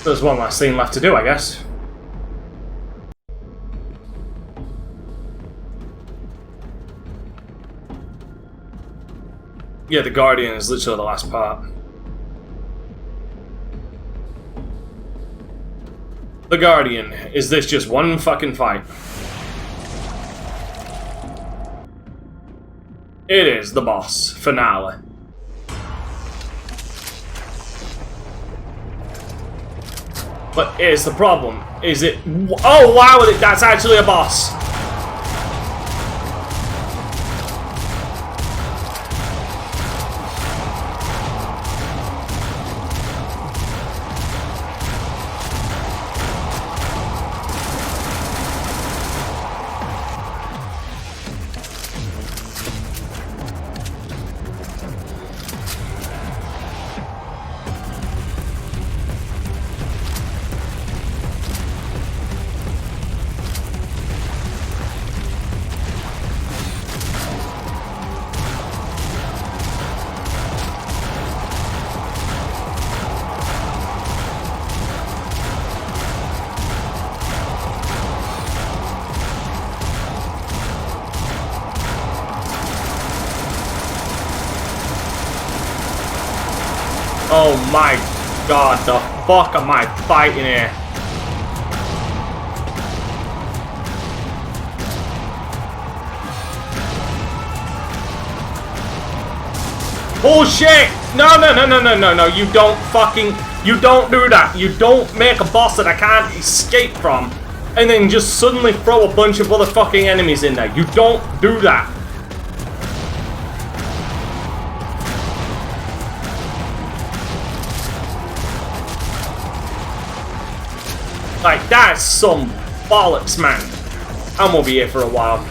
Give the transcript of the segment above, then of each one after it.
There's one last thing left to do, I guess. Yeah, the Guardian is literally the last part. The Guardian. Is this just one fucking fight? It is the boss finale. But here's the problem. Is it... Oh wow, that's actually a boss. Oh my god, the fuck am I fighting here? Bullshit! No, you don't fucking... You don't do that. You don't make a boss that I can't escape from and then just suddenly throw a bunch of other fucking enemies in there. You don't do that. Like, that's some bollocks, man. I'm gonna be here for a while.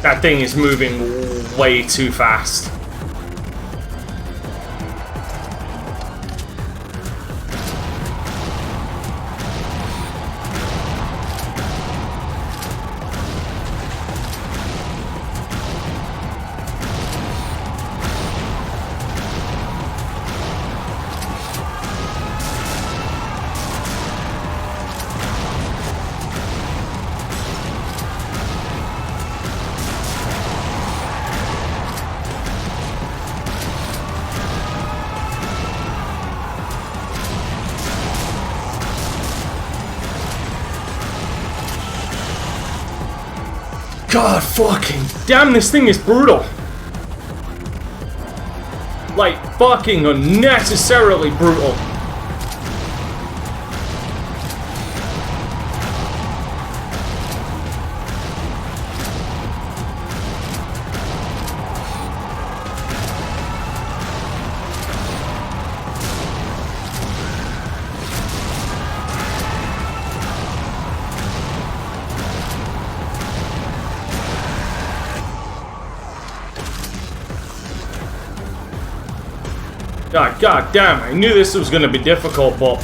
That thing is moving way too fast. God fucking damn, this thing is brutal. Like, fucking unnecessarily brutal. God damn, I knew this was gonna be difficult, but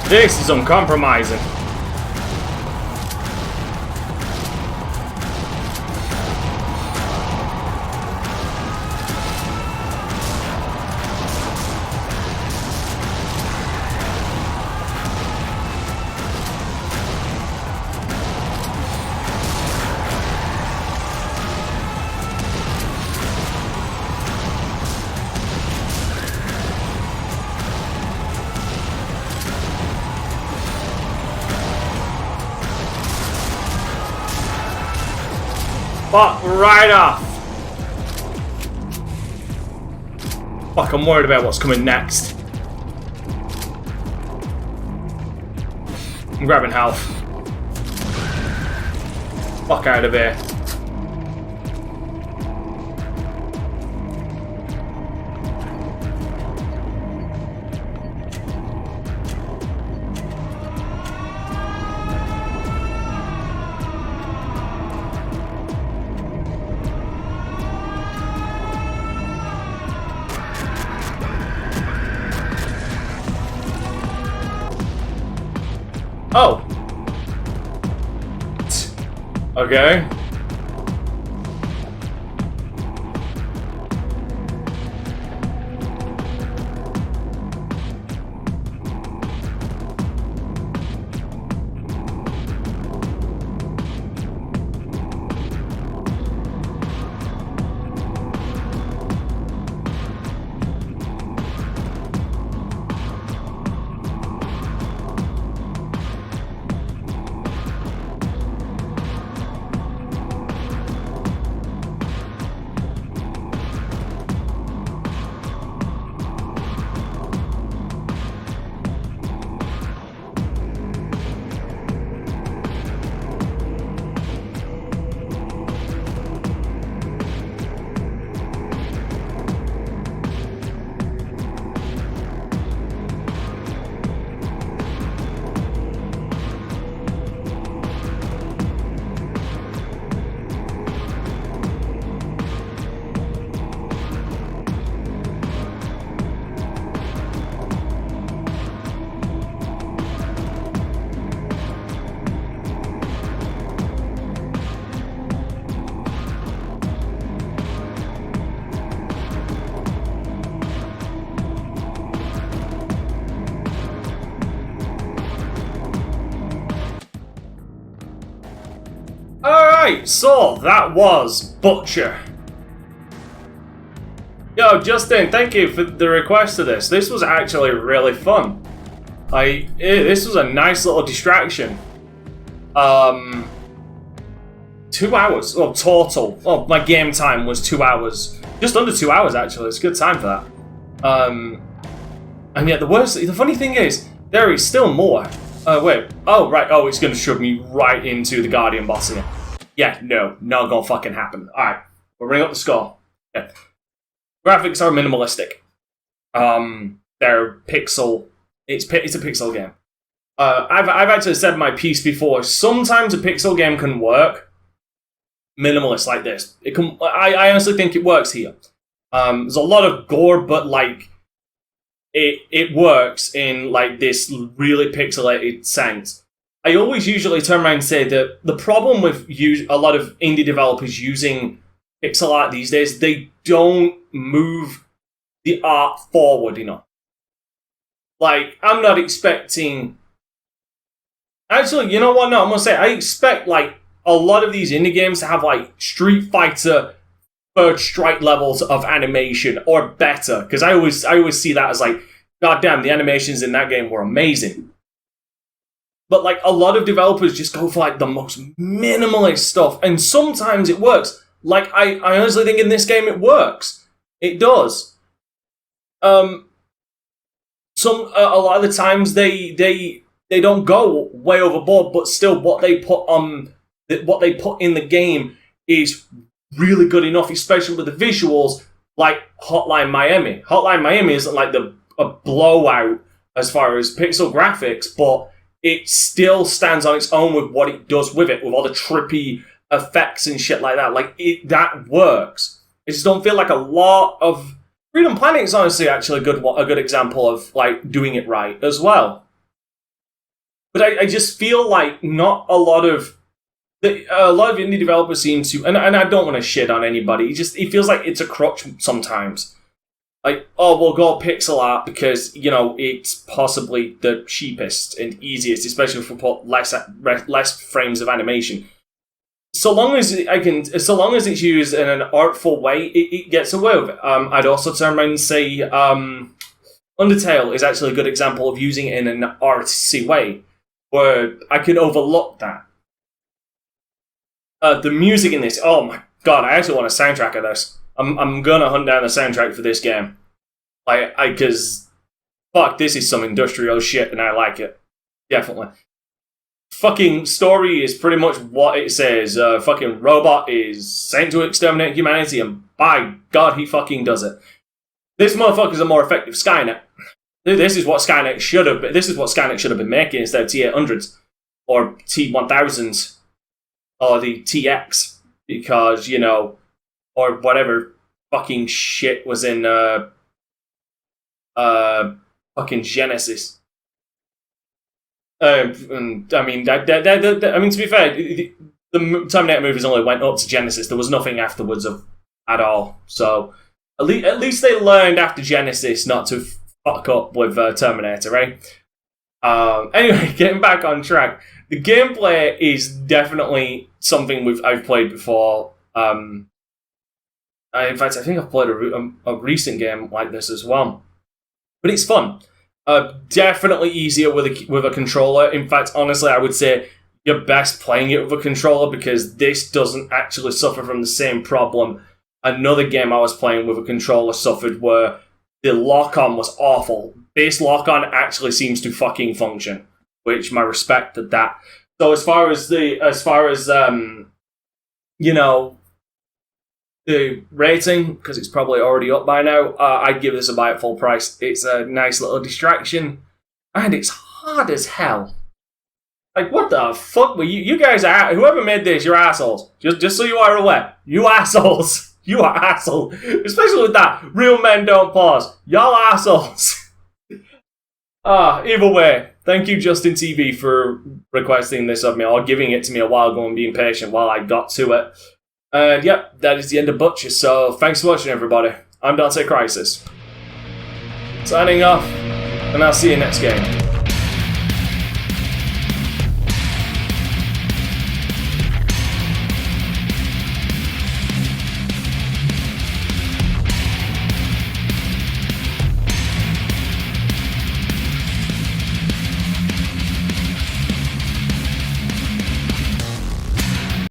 this is uncompromising. Fuck right off. Fuck, I'm worried about what's coming next. I'm grabbing health. Fuck out of here. Oh. Okay. Alright, so that was Butcher. Yo, Justin, thank you for the request of this. This was actually really fun. This was a nice little distraction. 2 hours, well, total. Well, my game time was 2 hours. Just under 2 hours, actually. It's a good time for that. And yet the funny thing is, there is still more. Wait. Oh, right. Oh, it's going to shove me right into the Guardian boss again. Yeah, no. Not gonna fucking happen. Alright. We'll bring up the score. Yeah. Graphics are minimalistic. They're pixel. It's a pixel game. I've actually said my piece before. Sometimes a pixel game can work minimalist like this. It can. I honestly think it works here. There's a lot of gore, but like it works in like this really pixelated sense. I always usually turn around and say that the problem with a lot of indie developers using pixel art these days, they don't move the art forward enough. Like, I'm not expecting... Actually, you know what? No, I'm going to say, I expect, like, a lot of these indie games to have, like, Street Fighter Third Strike levels of animation, or better. Because I always see that as, like, goddamn, the animations in that game were amazing. But, like, a lot of developers just go for, like, the most minimalist stuff. And sometimes it works. Like, I honestly think in this game it works. It does. A lot of the times they don't go way overboard, but still what they put in the game is really good enough, especially with the visuals, like Hotline Miami. Hotline Miami isn't like a blowout as far as pixel graphics, but it still stands on its own with what it does with it, with all the trippy effects and shit like that. Like, that works. I just don't feel like a lot of... Freedom Planet is honestly actually a good example of, like, doing it right as well. But I just feel like not a lot of... A lot of indie developers seem to... And I don't want to shit on anybody. It feels like it's a crutch sometimes. Like, oh, we'll go pixel art because, you know, it's possibly the cheapest and easiest, especially if we put less frames of animation. So long as it's used in an artful way, it gets away with it. I'd also turn around and say Undertale is actually a good example of using it in an artsy way, where I can overlook that. The music in this, oh my god, I actually want a soundtrack of this. I'm gonna hunt down the soundtrack for this game. Because, fuck, this is some industrial shit and I like it. Definitely. Fucking story is pretty much what it says. Fucking robot is sent to exterminate humanity, and by God, he fucking does it. This motherfucker's a more effective Skynet. This is what Skynet should have been. This is what Skynet should have been making instead of T800s or T1000s or the TX, because or whatever fucking shit was in fucking Genesis. And I mean, to be fair, the Terminator movies only went up to Genesis. There was nothing afterwards at all. So at least they learned after Genesis not to fuck up with Terminator, right? Anyway, getting back on track, the gameplay is definitely something I've played before. In fact, I think I've played a recent game like this as well, but it's fun. Definitely easier with a controller. In fact, honestly, I would say you're best playing it with a controller because this doesn't actually suffer from the same problem another game I was playing with a controller suffered, where the lock-on was awful. This lock-on actually seems to fucking function, which my respect at that. So as far as the rating, because it's probably already up by now, I'd give this a buy at full price. It's a nice little distraction, and it's hard as hell. Like, what the fuck were you guys are, whoever made this, you're assholes. Just so you are aware, you assholes. You are assholes. Especially with that, real men don't pause. Y'all assholes. Either way, thank you Justin TV for requesting this of me, or giving it to me a while ago and being patient while I got to it. And yep, that is the end of Butcher, so thanks for watching everybody. I'm DanteCrysis. Signing off, and I'll see you next game.